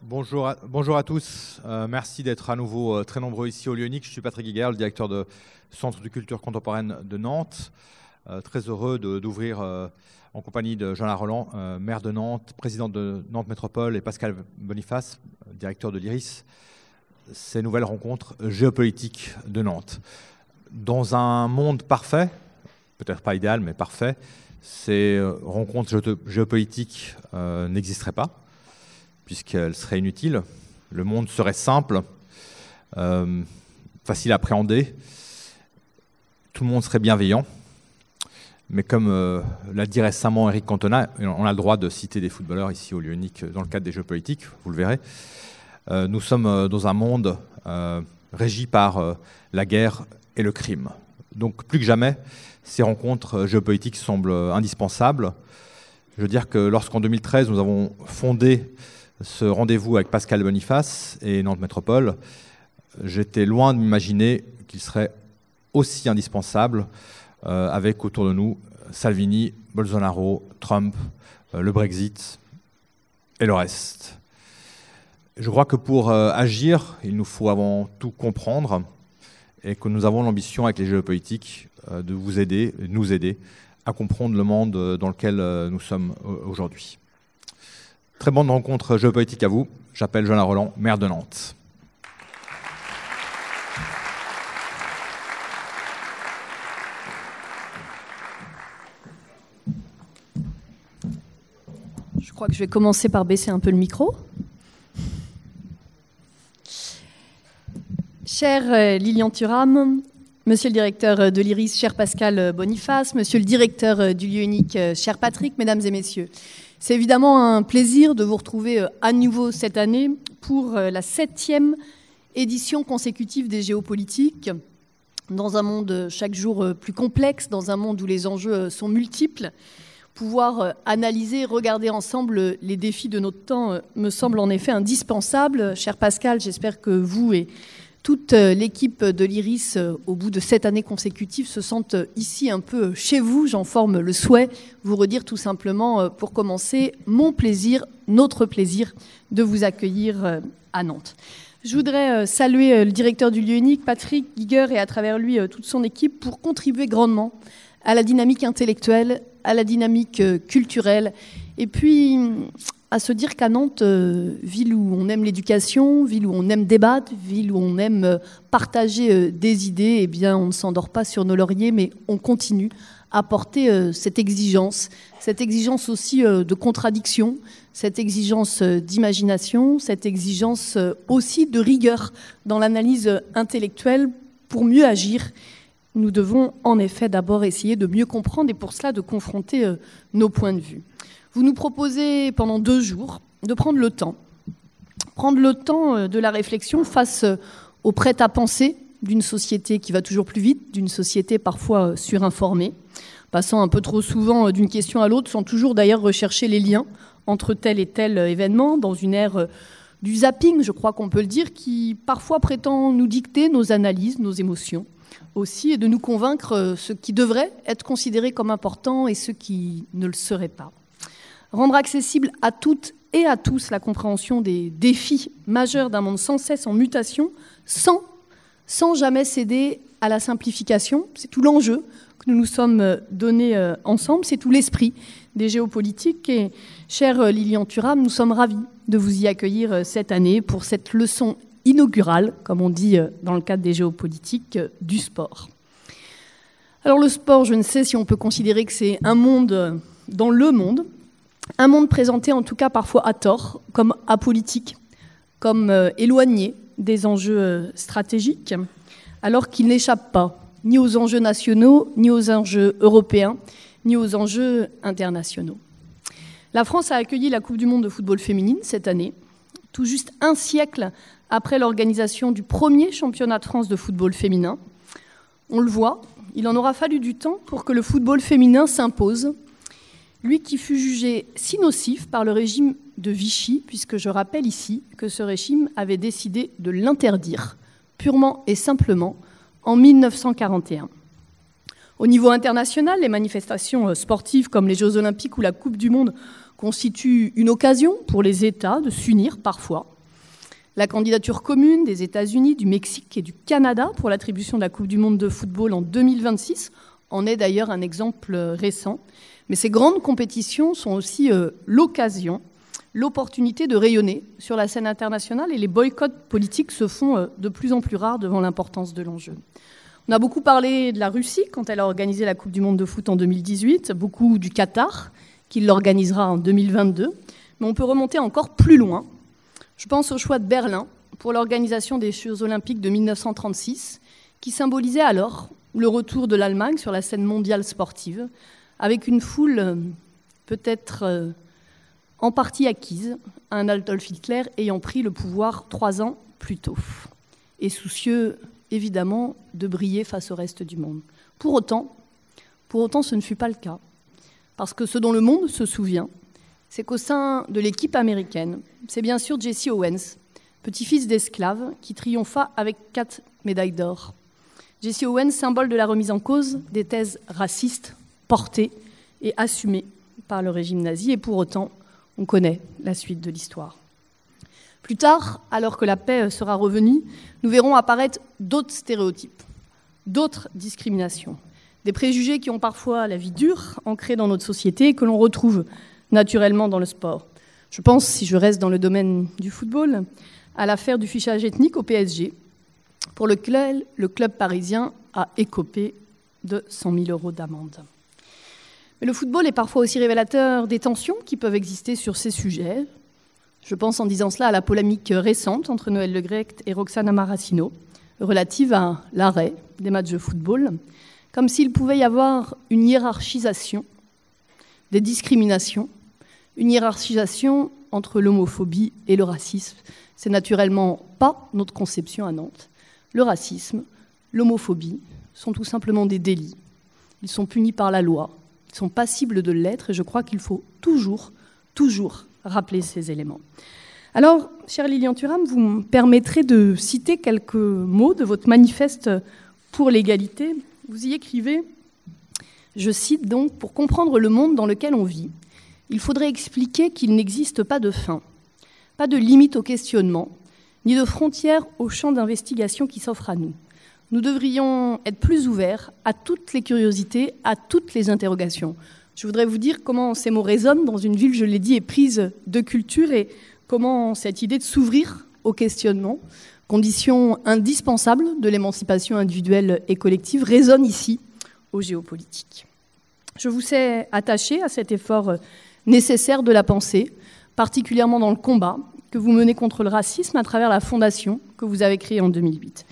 Bonjour à tous. Merci d'être à nouveau très nombreux ici au lieu unique. Je suis Patrick Guiguer, le directeur du Centre de culture contemporaine de Nantes. Très heureux d'ouvrir en compagnie de Jean Roland, maire de Nantes, président de Nantes Métropole, et Pascal Boniface, directeur de l'IRIS, ces nouvelles rencontres géopolitiques de Nantes. Dans un monde parfait, peut-être pas idéal, mais parfait, ces rencontres géopolitiques n'existeraient pas, puisqu'elles seraient inutiles. Le monde serait simple, facile à appréhender, tout le monde serait bienveillant. Mais comme l'a dit récemment Eric Cantona, on a le droit de citer des footballeurs ici au lieu unique dans le cadre des jeux politiques, vous le verrez. Nous sommes dans un monde régi par la guerre et le crime. Donc plus que jamais, ces rencontres géopolitiques semblent indispensables. Je veux dire que lorsqu'en 2013, nous avons fondé ce rendez-vous avec Pascal Boniface et Nantes Métropole, j'étais loin de m'imaginer qu'il serait aussi indispensable avec autour de nous Salvini, Bolsonaro, Trump, le Brexit et le reste. Je crois que pour agir, il nous faut avant tout comprendre et que nous avons l'ambition avec les géopolitiques de vous aider, de nous aider à comprendre le monde dans lequel nous sommes aujourd'hui. Très bonne rencontre géopolitique à vous. J'appelle Jean Roland, maire de Nantes. Je crois que je vais commencer par baisser un peu le micro. Cher Lilian Thuram, monsieur le directeur de l'IRIS, cher Pascal Boniface, monsieur le directeur du lieu unique, cher Patrick, mesdames et messieurs, c'est évidemment un plaisir de vous retrouver à nouveau cette année pour la 7e édition consécutive des géopolitiques. Dans un monde chaque jour plus complexe, dans un monde où les enjeux sont multiples, pouvoir analyser, regarder ensemble les défis de notre temps me semble en effet indispensable. Cher Pascal, j'espère que vous et toute l'équipe de l'IRIS, au bout de 7 années consécutives, se sentent ici un peu chez vous. J'en forme le souhait. Vous redire tout simplement, pour commencer, mon plaisir, notre plaisir de vous accueillir à Nantes. Je voudrais saluer le directeur du lieu unique, Patrick Guiguer, et à travers lui toute son équipe pour contribuer grandement à la dynamique intellectuelle, à la dynamique culturelle, et puis à se dire qu'à Nantes, ville où on aime l'éducation, ville où on aime débattre, ville où on aime partager des idées, eh bien on ne s'endort pas sur nos lauriers, mais on continue à porter cette exigence aussi de contradiction, cette exigence d'imagination, cette exigence aussi de rigueur dans l'analyse intellectuelle pour mieux agir. Nous devons en effet d'abord essayer de mieux comprendre et pour cela de confronter nos points de vue. Vous nous proposez pendant 2 jours de prendre le temps de la réflexion face au prêt-à-penser d'une société qui va toujours plus vite, d'une société parfois surinformée, passant un peu trop souvent d'une question à l'autre sans toujours d'ailleurs rechercher les liens entre tel et tel événement, dans une ère du zapping, je crois qu'on peut le dire, qui parfois prétend nous dicter nos analyses, nos émotions aussi, et de nous convaincre ce qui devrait être considéré comme important et ce qui ne le serait pas. Rendre accessible à toutes et à tous la compréhension des défis majeurs d'un monde sans cesse en mutation, sans jamais céder à la simplification. C'est tout l'enjeu que nous nous sommes donnés ensemble, c'est tout l'esprit des géopolitiques. Et cher Lilian Thuram, nous sommes ravis de vous y accueillir cette année pour cette leçon inaugurale, comme on dit dans le cadre des géopolitiques, du sport. Alors le sport, je ne sais si on peut considérer que c'est un monde dans le monde, un monde présenté en tout cas parfois à tort, comme apolitique, comme éloigné des enjeux stratégiques, alors qu'il n'échappe pas ni aux enjeux nationaux, ni aux enjeux européens, ni aux enjeux internationaux. La France a accueilli la Coupe du monde de football féminine cette année, tout juste un siècle après l'organisation du premier championnat de France de football féminin. On le voit, il en aura fallu du temps pour que le football féminin s'impose, lui qui fut jugé si nocif par le régime de Vichy, puisque je rappelle ici que ce régime avait décidé de l'interdire, purement et simplement, en 1941. Au niveau international, les manifestations sportives comme les Jeux Olympiques ou la Coupe du Monde constituent une occasion pour les États de s'unir parfois La candidature commune des États-Unis, du Mexique et du Canada pour l'attribution de la Coupe du monde de football en 2026 en est d'ailleurs un exemple récent. Mais ces grandes compétitions sont aussi l'occasion, l'opportunité de rayonner sur la scène internationale et les boycotts politiques se font de plus en plus rares devant l'importance de l'enjeu. On a beaucoup parlé de la Russie quand elle a organisé la Coupe du monde de foot en 2018, beaucoup du Qatar qui l'organisera en 2022, mais on peut remonter encore plus loin. Je pense au choix de Berlin pour l'organisation des Jeux olympiques de 1936, qui symbolisait alors le retour de l'Allemagne sur la scène mondiale sportive, avec une foule peut-être en partie acquise à un Adolf Hitler ayant pris le pouvoir 3 ans plus tôt, et soucieux évidemment de briller face au reste du monde. Pour autant, ce ne fut pas le cas, parce que ce dont le monde se souvient, c'est qu'au sein de l'équipe américaine, c'est bien sûr Jesse Owens, petit-fils d'esclave, qui triompha avec 4 médailles d'or. Jesse Owens, symbole de la remise en cause des thèses racistes portées et assumées par le régime nazi, et pour autant, on connaît la suite de l'histoire. Plus tard, alors que la paix sera revenue, nous verrons apparaître d'autres stéréotypes, d'autres discriminations, des préjugés qui ont parfois la vie dure, ancrés dans notre société, et que l'on retrouve naturellement dans le sport. Je pense, si je reste dans le domaine du football, à l'affaire du fichage ethnique au PSG, pour lequel le club parisien a écopé de 100 000 € d'amende. Mais le football est parfois aussi révélateur des tensions qui peuvent exister sur ces sujets. Je pense en disant cela à la polémique récente entre Noël Le Graët et Roxana Maracineau, relative à l'arrêt des matchs de football, comme s'il pouvait y avoir une hiérarchisation des discriminations, une hiérarchisation entre l'homophobie et le racisme. C'est naturellement pas notre conception à Nantes. Le racisme, l'homophobie sont tout simplement des délits. Ils sont punis par la loi, ils sont passibles de l'être, et je crois qu'il faut toujours rappeler ces éléments. Alors, chère Lilian Thuram, vous me permettrez de citer quelques mots de votre manifeste pour l'égalité. Vous y écrivez, je cite donc, « Pour comprendre le monde dans lequel on vit, il faudrait expliquer qu'il n'existe pas de fin, pas de limite au questionnement, ni de frontières au champ d'investigation qui s'offre à nous. Nous devrions être plus ouverts à toutes les curiosités, à toutes les interrogations. » Je voudrais vous dire comment ces mots résonnent dans une ville, je l'ai dit, éprise de culture, et comment cette idée de s'ouvrir au questionnement, condition indispensable de l'émancipation individuelle et collective, résonne ici au géopolitique. Je vous sais attaché à cet effort nécessaire de la pensée, particulièrement dans le combat que vous menez contre le racisme à travers la fondation que vous avez créée en 2008.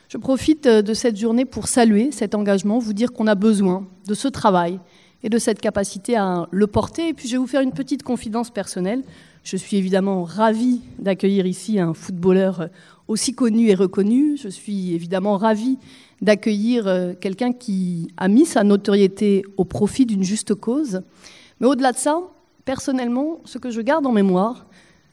Je profite de cette journée pour saluer cet engagement, vous dire qu'on a besoin de ce travail et de cette capacité à le porter. Et puis je vais vous faire une petite confidence personnelle. Je suis évidemment ravie d'accueillir ici un footballeur aussi connu et reconnu. Je suis évidemment ravie d'accueillir quelqu'un qui a mis sa notoriété au profit d'une juste cause. Mais au-delà de ça, personnellement, ce que je garde en mémoire,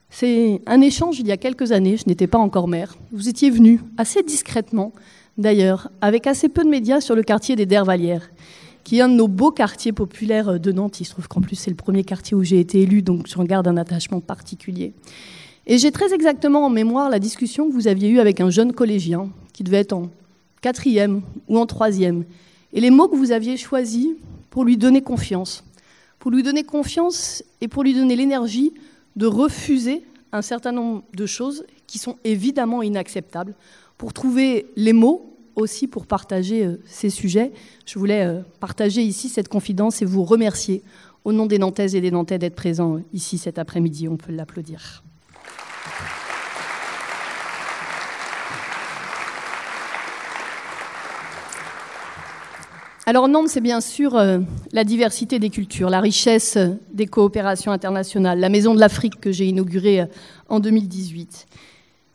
c'est un échange il y a quelques années, je n'étais pas encore maire. Vous étiez venu, assez discrètement d'ailleurs, avec assez peu de médias sur le quartier des Dervalières, qui est un de nos beaux quartiers populaires de Nantes. Il se trouve qu'en plus c'est le premier quartier où j'ai été élue, donc j'en garde un attachement particulier. Et j'ai très exactement en mémoire la discussion que vous aviez eue avec un jeune collégien, qui devait être en 4e ou en 3e, et les mots que vous aviez choisis pour lui donner confiance. Pour lui donner confiance et pour lui donner l'énergie de refuser un certain nombre de choses qui sont évidemment inacceptables, pour trouver les mots aussi pour partager ces sujets. Je voulais partager ici cette confidence et vous remercier au nom des Nantaises et des Nantais d'être présents ici cet après-midi. On peut l'applaudir. Alors Nantes, c'est bien sûr la diversité des cultures, la richesse des coopérations internationales, la Maison de l'Afrique que j'ai inaugurée en 2018.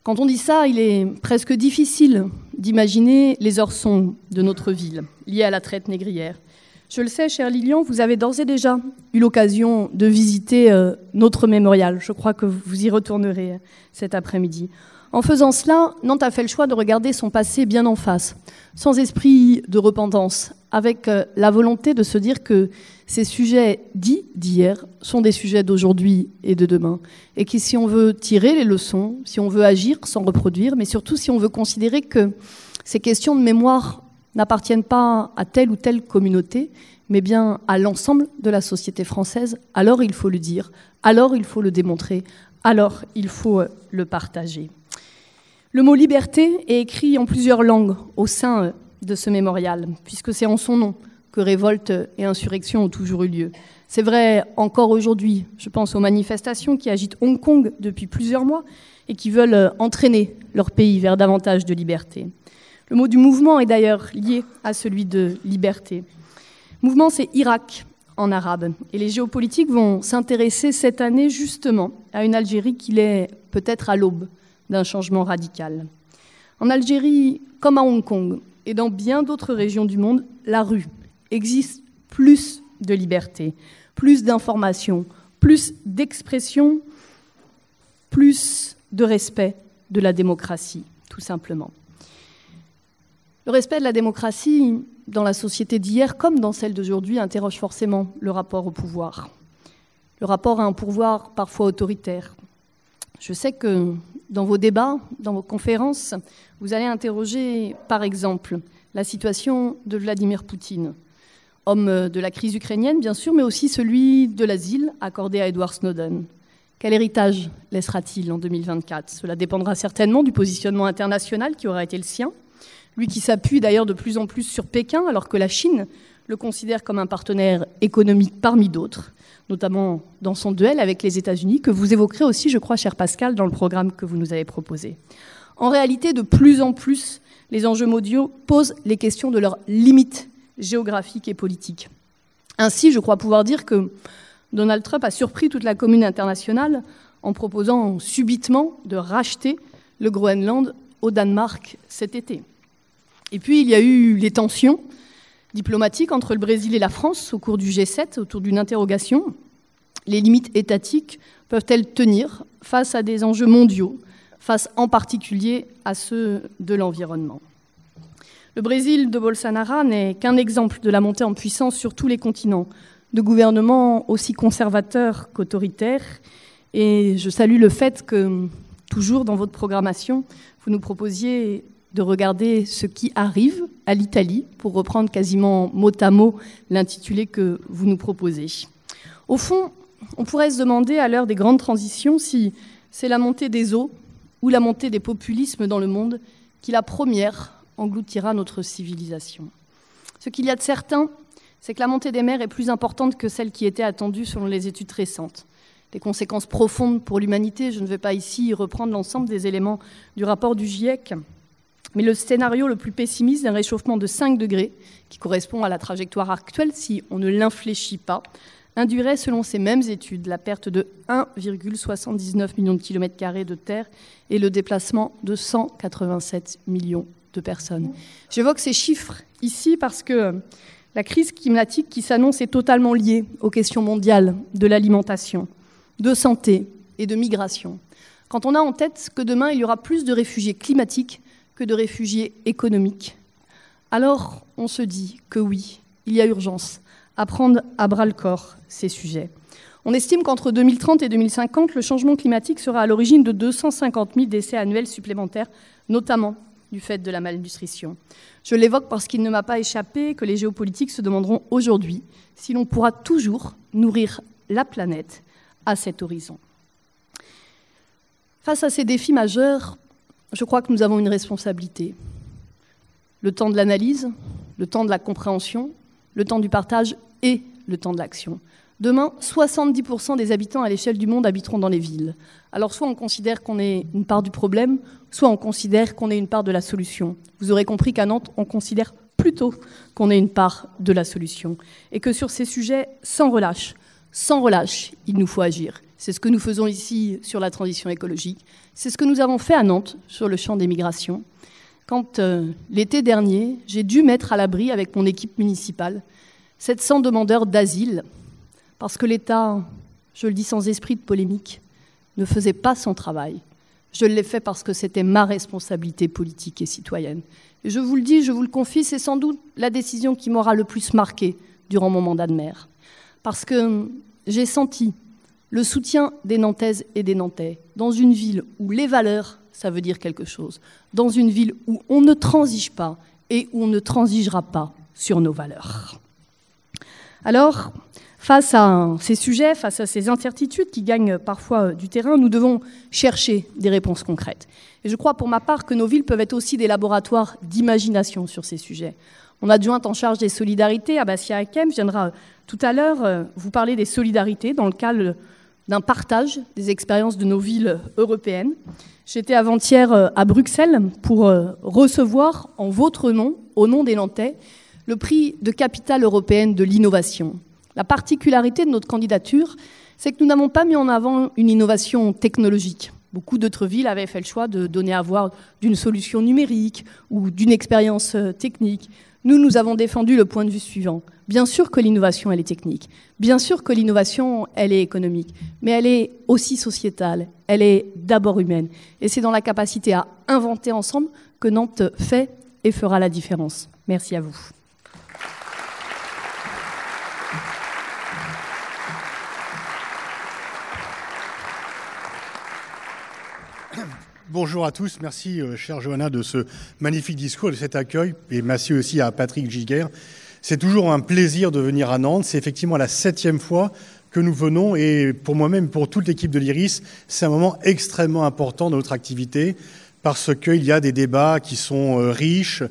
Quand on dit ça, il est presque difficile d'imaginer les heures sombres de notre ville, liées à la traite négrière. Je le sais, chère Lilian, vous avez d'ores et déjà eu l'occasion de visiter notre mémorial. Je crois que vous y retournerez cet après-midi. En faisant cela, Nantes a fait le choix de regarder son passé bien en face, sans esprit de repentance, avec la volonté de se dire que ces sujets dits d'hier sont des sujets d'aujourd'hui et de demain. Et que si on veut tirer les leçons, si on veut agir sans reproduire, mais surtout si on veut considérer que ces questions de mémoire n'appartiennent pas à telle ou telle communauté, mais bien à l'ensemble de la société française, alors il faut le dire, alors il faut le démontrer, alors il faut le partager. Le mot liberté est écrit en plusieurs langues au sein de ce mémorial, puisque c'est en son nom que révolte et insurrection ont toujours eu lieu. C'est vrai encore aujourd'hui, je pense aux manifestations qui agitent Hong Kong depuis plusieurs mois et qui veulent entraîner leur pays vers davantage de liberté. Le mot du mouvement est d'ailleurs lié à celui de liberté. Mouvement, c'est Irak en arabe. Et les géopolitiques vont s'intéresser cette année justement à une Algérie qui est peut-être à l'aube d'un changement radical. En Algérie, comme à Hong Kong et dans bien d'autres régions du monde, la rue existe plus de liberté, plus d'information, plus d'expression, plus de respect de la démocratie, tout simplement. Le respect de la démocratie dans la société d'hier comme dans celle d'aujourd'hui interroge forcément le rapport au pouvoir. Le rapport à un pouvoir parfois autoritaire. Je sais que dans vos débats, dans vos conférences, vous allez interroger par exemple la situation de Vladimir Poutine, homme de la crise ukrainienne bien sûr, mais aussi celui de l'asile accordé à Edward Snowden. Quel héritage laissera-t-il en 2024 ? Cela dépendra certainement du positionnement international qui aura été le sien. Lui qui s'appuie d'ailleurs de plus en plus sur Pékin, alors que la Chine le considère comme un partenaire économique parmi d'autres, notamment dans son duel avec les États-Unis, que vous évoquerez aussi, je crois, cher Pascal, dans le programme que vous nous avez proposé. En réalité, de plus en plus, les enjeux mondiaux posent les questions de leurs limites géographiques et politiques. Ainsi, je crois pouvoir dire que Donald Trump a surpris toute la commune internationale en proposant subitement de racheter le Groenland au Danemark cet été. Et puis, il y a eu les tensions diplomatiques entre le Brésil et la France au cours du G7, autour d'une interrogation. Les limites étatiques peuvent-elles tenir face à des enjeux mondiaux, face en particulier à ceux de l'environnement ? Le Brésil de Bolsonaro n'est qu'un exemple de la montée en puissance sur tous les continents, de gouvernements aussi conservateurs qu'autoritaires. Et je salue le fait que, toujours dans votre programmation, vous nous proposiez de regarder ce qui arrive à l'Italie, pour reprendre quasiment mot à mot l'intitulé que vous nous proposez. Au fond, on pourrait se demander à l'heure des grandes transitions si c'est la montée des eaux ou la montée des populismes dans le monde qui, la première, engloutira notre civilisation. Ce qu'il y a de certain, c'est que la montée des mers est plus importante que celle qui était attendue selon les études récentes. Des conséquences profondes pour l'humanité, je ne vais pas ici reprendre l'ensemble des éléments du rapport du GIEC, mais le scénario le plus pessimiste d'un réchauffement de 5 degrés, qui correspond à la trajectoire actuelle si on ne l'infléchit pas, induirait, selon ces mêmes études, la perte de 1,79 million de kilomètres carrés de terre et le déplacement de 187 millions de personnes. J'évoque ces chiffres ici parce que la crise climatique qui s'annonce est totalement liée aux questions mondiales de l'alimentation, de santé et de migration. Quand on a en tête que demain, il y aura plus de réfugiés climatiques que de réfugiés économiques, alors on se dit que oui, il y a urgence à prendre à bras-le-corps ces sujets. On estime qu'entre 2030 et 2050, le changement climatique sera à l'origine de 250 000 décès annuels supplémentaires, notamment du fait de la malnutrition. Je l'évoque parce qu'il ne m'a pas échappé que les géopolitiques se demanderont aujourd'hui si l'on pourra toujours nourrir la planète à cet horizon. Face à ces défis majeurs, je crois que nous avons une responsabilité. Le temps de l'analyse, le temps de la compréhension, le temps du partage et le temps de l'action. Demain, 70% des habitants à l'échelle du monde habiteront dans les villes. Alors soit on considère qu'on est une part du problème, soit on considère qu'on est une part de la solution. Vous aurez compris qu'à Nantes, on considère plutôt qu'on est une part de la solution. Et que sur ces sujets, sans relâche, il nous faut agir. C'est ce que nous faisons ici sur la transition écologique. C'est ce que nous avons fait à Nantes sur le champ des migrations. Quand l'été dernier, j'ai dû mettre à l'abri avec mon équipe municipale 700 demandeurs d'asile parce que l'État, je le dis sans esprit de polémique, ne faisait pas son travail. Je l'ai fait parce que c'était ma responsabilité politique et citoyenne. Et je vous le dis, je vous le confie, c'est sans doute la décision qui m'aura le plus marquée durant mon mandat de maire. Parce que j'ai senti le soutien des Nantaises et des Nantais dans une ville où les valeurs, ça veut dire quelque chose. Dans une ville où on ne transige pas et où on ne transigera pas sur nos valeurs. Alors, face à ces sujets, face à ces incertitudes qui gagnent parfois du terrain, nous devons chercher des réponses concrètes. Et je crois pour ma part que nos villes peuvent être aussi des laboratoires d'imagination sur ces sujets. Mon adjointe en charge des solidarités, Abassia Hakem, viendra tout à l'heure vous parler des solidarités dans le cadre d'un partage des expériences de nos villes européennes. J'étais avant-hier à Bruxelles pour recevoir en votre nom, au nom des Nantais, le prix de capitale européenne de l'innovation. La particularité de notre candidature, c'est que nous n'avons pas mis en avant une innovation technologique. Beaucoup d'autres villes avaient fait le choix de donner à voir d'une solution numérique ou d'une expérience technique. Nous avons défendu le point de vue suivant. Bien sûr que l'innovation, elle est technique. Bien sûr que l'innovation, elle est économique. Mais elle est aussi sociétale. Elle est d'abord humaine. Et c'est dans la capacité à inventer ensemble que Nantes fait et fera la différence. Merci à vous. Bonjour à tous, merci chère Johanna de ce magnifique discours, de cet accueil, et merci aussi à Patrick Giguère. C'est toujours un plaisir de venir à Nantes, c'est effectivement la 7e fois que nous venons, et pour moi-même, pour toute l'équipe de l'IRIS, c'est un moment extrêmement important dans notre activité, parce qu'il y a des débats qui sont riches,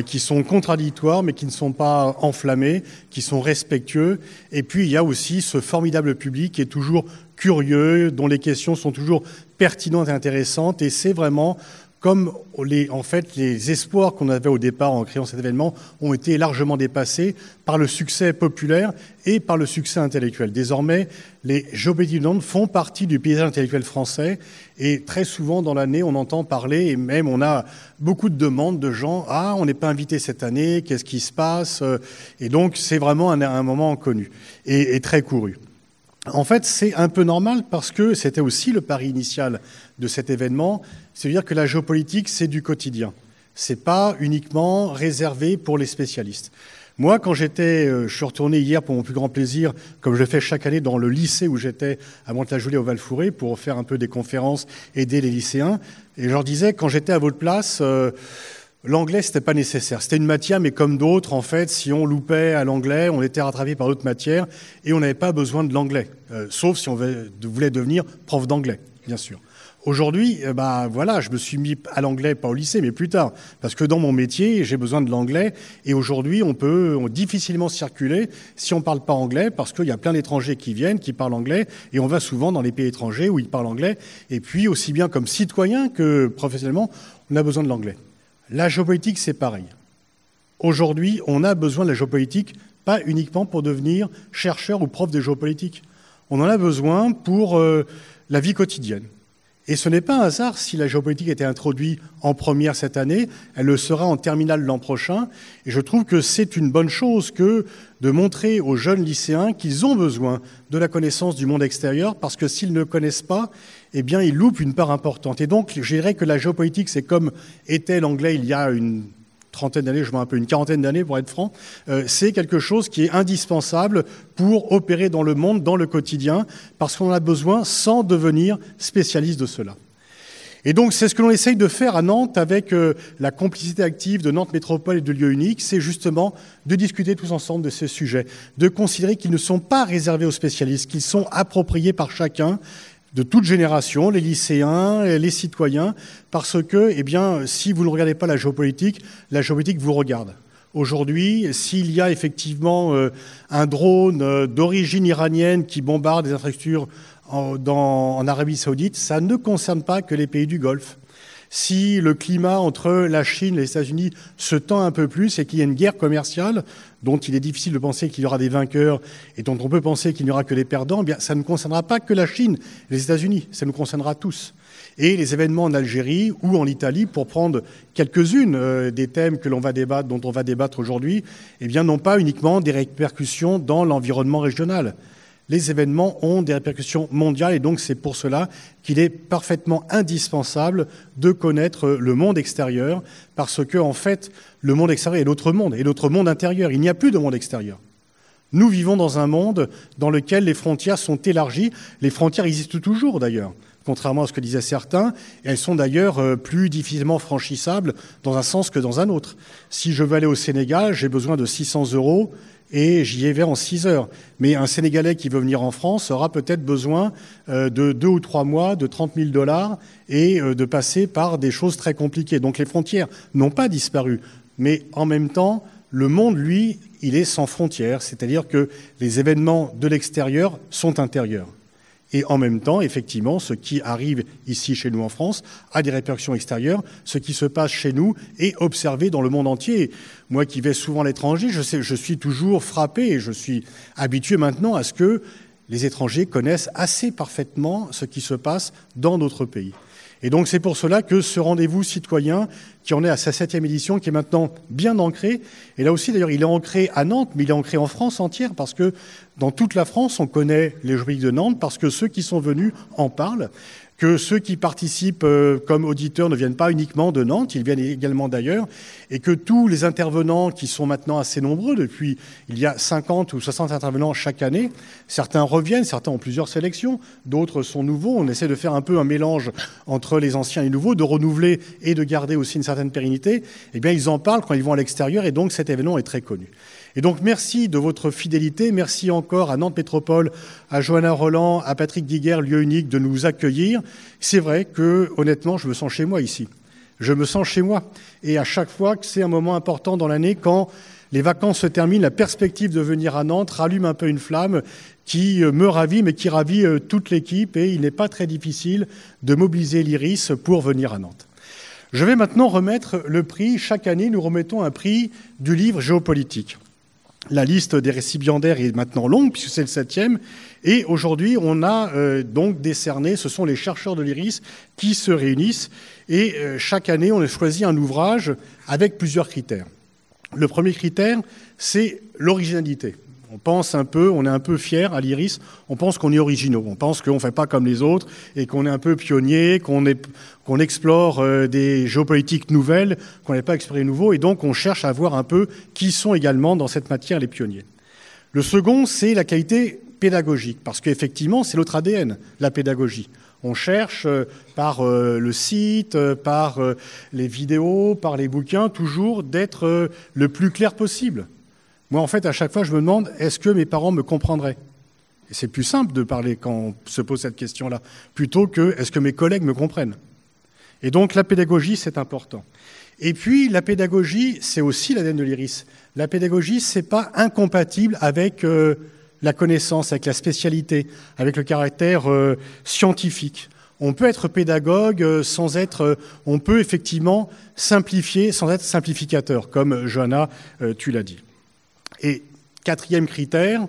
qui sont contradictoires, mais qui ne sont pas enflammés, qui sont respectueux. Et puis, il y a aussi ce formidable public qui est toujours curieux, dont les questions sont toujours pertinentes et intéressantes. Et c'est vraiment comme les espoirs qu'on avait au départ en créant cet événement ont été largement dépassés par le succès populaire et par le succès intellectuel. Désormais, les Jeux Politiques de Nantes font partie du paysage intellectuel français et très souvent dans l'année, on entend parler et même on a beaucoup de demandes de gens « Ah, on n'est pas invité cette année, qu'est-ce qui se passe ?» Et donc, c'est vraiment un moment connu et très couru. En fait, c'est un peu normal parce que c'était aussi le pari initial de cet événement, c'est-à-dire que la géopolitique, c'est du quotidien. C'est pas uniquement réservé pour les spécialistes. Moi, quand je suis retourné hier pour mon plus grand plaisir, comme je le fais chaque année dans le lycée où j'étais à Mantes-la-Jolie au Val-Fouré pour faire un peu des conférences, aider les lycéens, et je leur disais, quand j'étais à votre place, l'anglais, c'était pas nécessaire. C'était une matière, mais comme d'autres, en fait, si on loupait à l'anglais, on était rattrapé par d'autres matières et on n'avait pas besoin de l'anglais, sauf si on voulait devenir prof d'anglais, bien sûr. Aujourd'hui, voilà, je me suis mis à l'anglais, pas au lycée, mais plus tard, parce que dans mon métier, j'ai besoin de l'anglais. Et aujourd'hui, on peut difficilement circuler si on parle pas anglais, parce qu'il y a plein d'étrangers qui viennent, qui parlent anglais, et on va souvent dans les pays étrangers où ils parlent anglais. Et puis, aussi bien comme citoyen que professionnellement, on a besoin de l'anglais. La géopolitique, c'est pareil. Aujourd'hui, on a besoin de la géopolitique, pas uniquement pour devenir chercheur ou prof de géopolitique. On en a besoin pour la vie quotidienne. Et ce n'est pas un hasard si la géopolitique a été introduite en première cette année, elle le sera en terminale l'an prochain. Et je trouve que c'est une bonne chose que de montrer aux jeunes lycéens qu'ils ont besoin de la connaissance du monde extérieur, parce que s'ils ne connaissent pas, eh bien, ils loupent une part importante. Et donc, je dirais que la géopolitique, c'est comme était l'anglais il y a une trentaine d'années, une quarantaine d'années pour être franc, c'est quelque chose qui est indispensable pour opérer dans le monde, dans le quotidien, parce qu'on en a besoin sans devenir spécialiste de cela. Et donc, c'est ce que l'on essaye de faire à Nantes avec la complicité active de Nantes Métropole et de Lieux Uniques, c'est justement de discuter tous ensemble de ces sujets, de considérer qu'ils ne sont pas réservés aux spécialistes, qu'ils sont appropriés par chacun, de toute génération, les lycéens, les citoyens, parce que, eh bien, si vous ne regardez pas la géopolitique vous regarde. Aujourd'hui, s'il y a effectivement un drone d'origine iranienne qui bombarde des infrastructures en Arabie Saoudite, ça ne concerne pas que les pays du Golfe. Si le climat entre la Chine et les États-Unis se tend un peu plus et qu'il y a une guerre commerciale dont il est difficile de penser qu'il y aura des vainqueurs et dont on peut penser qu'il n'y aura que des perdants, eh bien, ça ne concernera pas que la Chine et les États-Unis, ça nous concernera tous. Et les événements en Algérie ou en Italie, pour prendre quelques-unes des thèmes que l'on va débattre, dont on va débattre aujourd'hui, eh bien, n'ont pas uniquement des répercussions dans l'environnement régional. les événements ont des répercussions mondiales et donc c'est pour cela qu'il est parfaitement indispensable de connaître le monde extérieur parce que, en fait, le monde extérieur est notre monde intérieur. Il n'y a plus de monde extérieur. Nous vivons dans un monde dans lequel les frontières sont élargies. Les frontières existent toujours, d'ailleurs, contrairement à ce que disaient certains. Et elles sont d'ailleurs plus difficilement franchissables dans un sens que dans un autre. Si je veux aller au Sénégal, j'ai besoin de 600 € et j'y vais en 6 heures. Mais un Sénégalais qui veut venir en France aura peut-être besoin de 2 ou 3 mois, de 30 000 $ et de passer par des choses très compliquées. Donc les frontières n'ont pas disparu. Mais en même temps, le monde, lui, il est sans frontières, c'est-à-dire que les événements de l'extérieur sont intérieurs. Et en même temps, effectivement, ce qui arrive ici chez nous en France a des répercussions extérieures. Ce qui se passe chez nous est observé dans le monde entier. Moi qui vais souvent à l'étranger, je suis toujours frappé et je suis habitué maintenant à ce que les étrangers connaissent assez parfaitement ce qui se passe dans notre pays. Et donc c'est pour cela que ce rendez-vous citoyen, qui en est à sa 7e édition, qui est maintenant bien ancré, et là aussi d'ailleurs il est ancré à Nantes, mais il est ancré en France entière, parce que dans toute la France on connaît les Jeux Olympiques de Nantes, parce que ceux qui sont venus en parlent, que ceux qui participent comme auditeurs ne viennent pas uniquement de Nantes, ils viennent également d'ailleurs, et que tous les intervenants qui sont maintenant assez nombreux, depuis il y a 50 ou 60 intervenants chaque année, certains reviennent, certains ont plusieurs sélections, d'autres sont nouveaux, on essaie de faire un peu un mélange entre les anciens et les nouveaux, de renouveler et de garder aussi une certaine pérennité, eh bien ils en parlent quand ils vont à l'extérieur, et donc cet événement est très connu. Et donc merci de votre fidélité, merci encore à Nantes Métropole, à Johanna Roland, à Patrick Giguère, lieu unique, de nous accueillir. C'est vrai que, honnêtement, je me sens chez moi ici. Je me sens chez moi. Et à chaque fois que c'est un moment important dans l'année, quand les vacances se terminent, la perspective de venir à Nantes rallume un peu une flamme qui me ravit, mais qui ravit toute l'équipe. Et il n'est pas très difficile de mobiliser l'IRIS pour venir à Nantes. Je vais maintenant remettre le prix. Chaque année, nous remettons un prix du livre géopolitique. La liste des récipiendaires est maintenant longue, puisque c'est le 7e. Et aujourd'hui, on a donc décerné, ce sont les chercheurs de l'IRIS qui se réunissent. Et chaque année, on a choisi un ouvrage avec plusieurs critères. Le premier critère, c'est l'originalité. On pense un peu, on est un peu fiers à l'IRIS, on pense qu'on est originaux, on pense qu'on ne fait pas comme les autres et qu'on est un peu pionnier, qu'on explore des géopolitiques nouvelles, qu'on n'est pas exploré nouveau, et donc on cherche à voir un peu qui sont également dans cette matière les pionniers. Le second, c'est la qualité pédagogique, parce qu'effectivement, c'est notre ADN, la pédagogie. On cherche par le site, par les vidéos, par les bouquins, toujours d'être le plus clair possible. Moi, en fait, à chaque fois, je me demande, est-ce que mes parents me comprendraient ? Et c'est plus simple de parler quand on se pose cette question-là, plutôt que, est-ce que mes collègues me comprennent ? Et donc, la pédagogie, c'est important. Et puis, la pédagogie, c'est aussi l'ADN de l'IRIS. La pédagogie, c'est pas incompatible avec la connaissance, avec la spécialité, avec le caractère scientifique. On peut être pédagogue sans être... on peut effectivement simplifier sans être simplificateur, comme Johanna, tu l'as dit. Et 4e critère,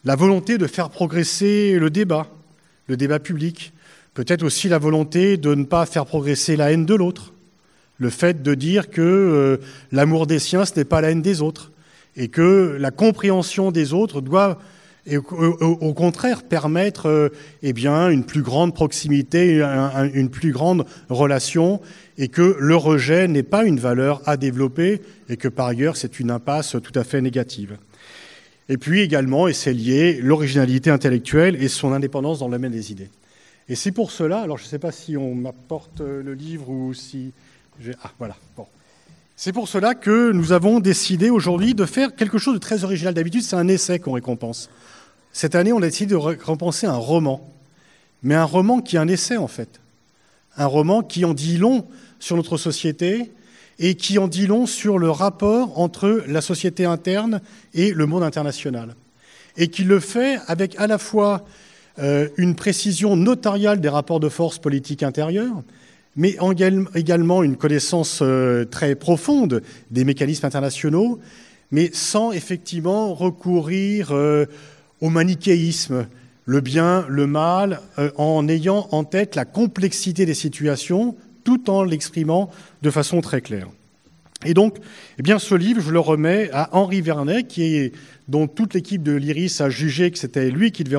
la volonté de faire progresser le débat public. Peut-être aussi la volonté de ne pas faire progresser la haine de l'autre. Le fait de dire que l'amour des siens, ce n'est pas la haine des autres. Et que la compréhension des autres doit, au contraire, permettre une plus grande proximité, une plus grande relation, et que le rejet n'est pas une valeur à développer, et que par ailleurs, c'est une impasse tout à fait négative. Et puis également, et c'est lié, l'originalité intellectuelle et son indépendance dans le domaine des idées. Et c'est pour cela, alors je ne sais pas si on m'apporte le livre ou si... voilà, bon. C'est pour cela que nous avons décidé aujourd'hui de faire quelque chose de très original. D'habitude, c'est un essai qu'on récompense. Cette année, on a décidé de récompenser un roman. Mais un roman qui est un essai, en fait. Un roman qui en dit long sur notre société et qui en dit long sur le rapport entre la société interne et le monde international. Et qui le fait avec à la fois une précision notariale des rapports de force politiques intérieurs, mais également une connaissance très profonde des mécanismes internationaux, mais sans effectivement recourir au manichéisme, le bien, le mal, en ayant en tête la complexité des situations, tout en l'exprimant de façon très claire. Et donc, eh bien, ce livre, je le remets à Henri Vernet, dont toute l'équipe de l'IRIS a jugé que c'était lui qui devait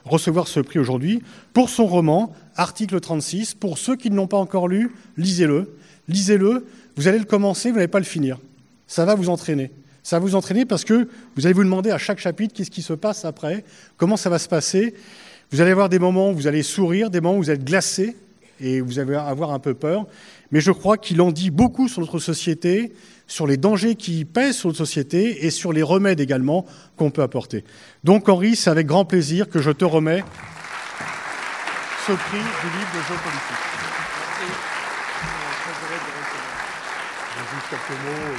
recevoir ce prix aujourd'hui, pour son roman « Article 36 ». Pour ceux qui ne l'ont pas encore lu, lisez-le. Lisez-le, vous allez le commencer, vous n'allez pas le finir. Ça va vous entraîner. Ça va vous entraîner parce que vous allez vous demander à chaque chapitre qu'est-ce qui se passe après, comment ça va se passer. Vous allez avoir des moments où vous allez sourire, des moments où vous êtes glacé et vous allez avoir un peu peur. Mais je crois qu'il en dit beaucoup sur notre société, sur les dangers qui pèsent sur notre société et sur les remèdes également qu'on peut apporter. Donc Henri, c'est avec grand plaisir que je te remets ce prix du livre de géopolitique. Juste quelques mots.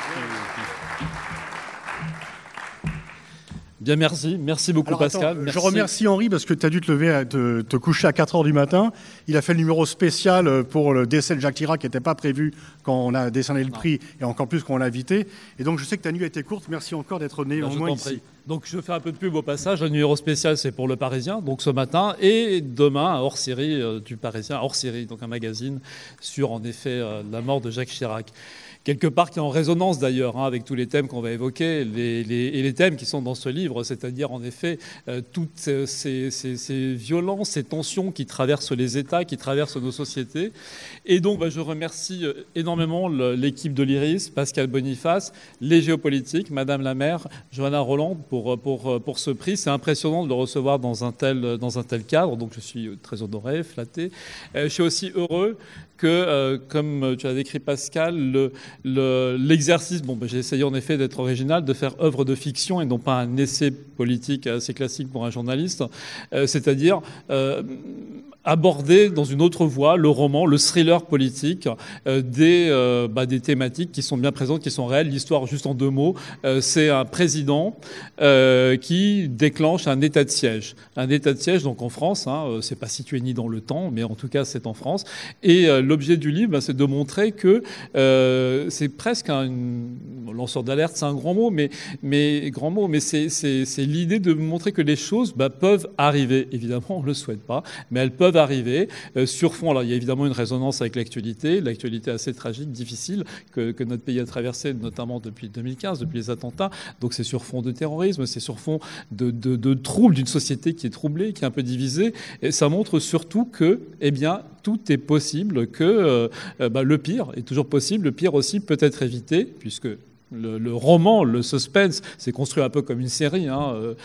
Bien, merci beaucoup. Alors, Pascal. Attends, je remercie Henri parce que tu as dû te lever, te coucher à 4h du matin. Il a fait le numéro spécial pour le décès de Jacques Chirac qui n'était pas prévu quand on a décerné le prix et encore plus quand on l'a invité. Et donc je sais que ta nuit a été courte. Merci encore d'être né au moins ici. Donc je fais un peu de pub au passage. Le numéro spécial, c'est pour Le Parisien, donc ce matin, et demain, un hors-série du Parisien, hors-série, donc un magazine sur en effet la mort de Jacques Chirac. Quelque part qui est en résonance d'ailleurs avec tous les thèmes qu'on va évoquer et les thèmes qui sont dans ce livre, c'est-à-dire en effet toutes ces violences, ces tensions qui traversent les États, qui traversent nos sociétés. Et donc je remercie énormément l'équipe de l'IRIS, Pascal Boniface, les géopolitiques, Madame la maire, Johanna Roland pour ce prix. C'est impressionnant de le recevoir dans un tel cadre, donc je suis très honoré, flatté. Je suis aussi heureux que, comme tu as décrit Pascal, l'exercice, j'ai essayé en effet d'être original, de faire œuvre de fiction et non pas un essai politique assez classique pour un journaliste, c'est-à-dire aborder dans une autre voie le roman, le thriller politique, des thématiques qui sont bien présentes, qui sont réelles. L'histoire, juste en 2 mots, c'est un président qui déclenche un état de siège. Un état de siège, donc en France, c'est pas situé ni dans le temps, mais en tout cas c'est en France. Et l'objet du livre, c'est de montrer que c'est presque un lanceur d'alerte, c'est un grand mot, mais c'est l'idée de montrer que les choses peuvent arriver. Évidemment, on le souhaite pas, mais elles peuvent arriver sur fond. Alors, il y a évidemment une résonance avec l'actualité assez tragique, difficile, que notre pays a traversée, notamment depuis 2015, depuis les attentats. Donc, c'est sur fond de terrorisme, c'est sur fond de troubles d'une société qui est troublée, qui est un peu divisée. Et ça montre surtout que, tout est possible, que le pire est toujours possible, le pire aussi peut être évité, puisque le roman, le suspense, c'est construit un peu comme une série, Baron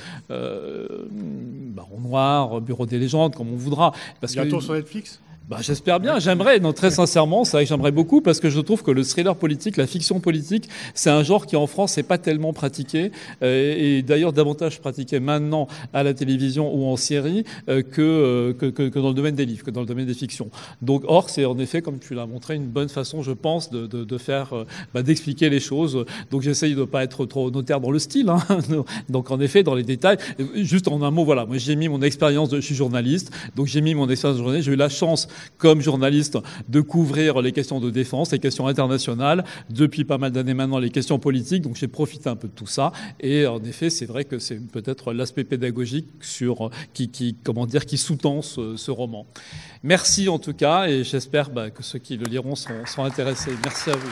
Noir, Bureau des légendes, comme on voudra. Bientôt sur Netflix ? J'espère bien, j'aimerais, très sincèrement, c'est vrai que j'aimerais beaucoup parce que je trouve que le thriller politique, la fiction politique, c'est un genre qui en France n'est pas tellement pratiqué et d'ailleurs davantage pratiqué maintenant à la télévision ou en série que dans le domaine des livres, que dans le domaine des fictions. Donc, or, c'est en effet, comme tu l'as montré, une bonne façon, je pense, de faire, d'expliquer les choses. Donc, j'essaye de ne pas être trop notaire dans le style. Donc, en effet, dans les détails, juste en un mot, voilà, moi j'ai mis mon expérience, je suis journaliste, donc j'ai mis mon expérience de journaliste, j'ai eu la chance comme journaliste de couvrir les questions de défense, les questions internationales, depuis pas mal d'années maintenant les questions politiques, donc j'ai profité un peu de tout ça et en effet c'est vrai que c'est peut-être l'aspect pédagogique qui sous-tend ce roman. Merci en tout cas et j'espère que ceux qui le liront seront intéressés. Merci à vous.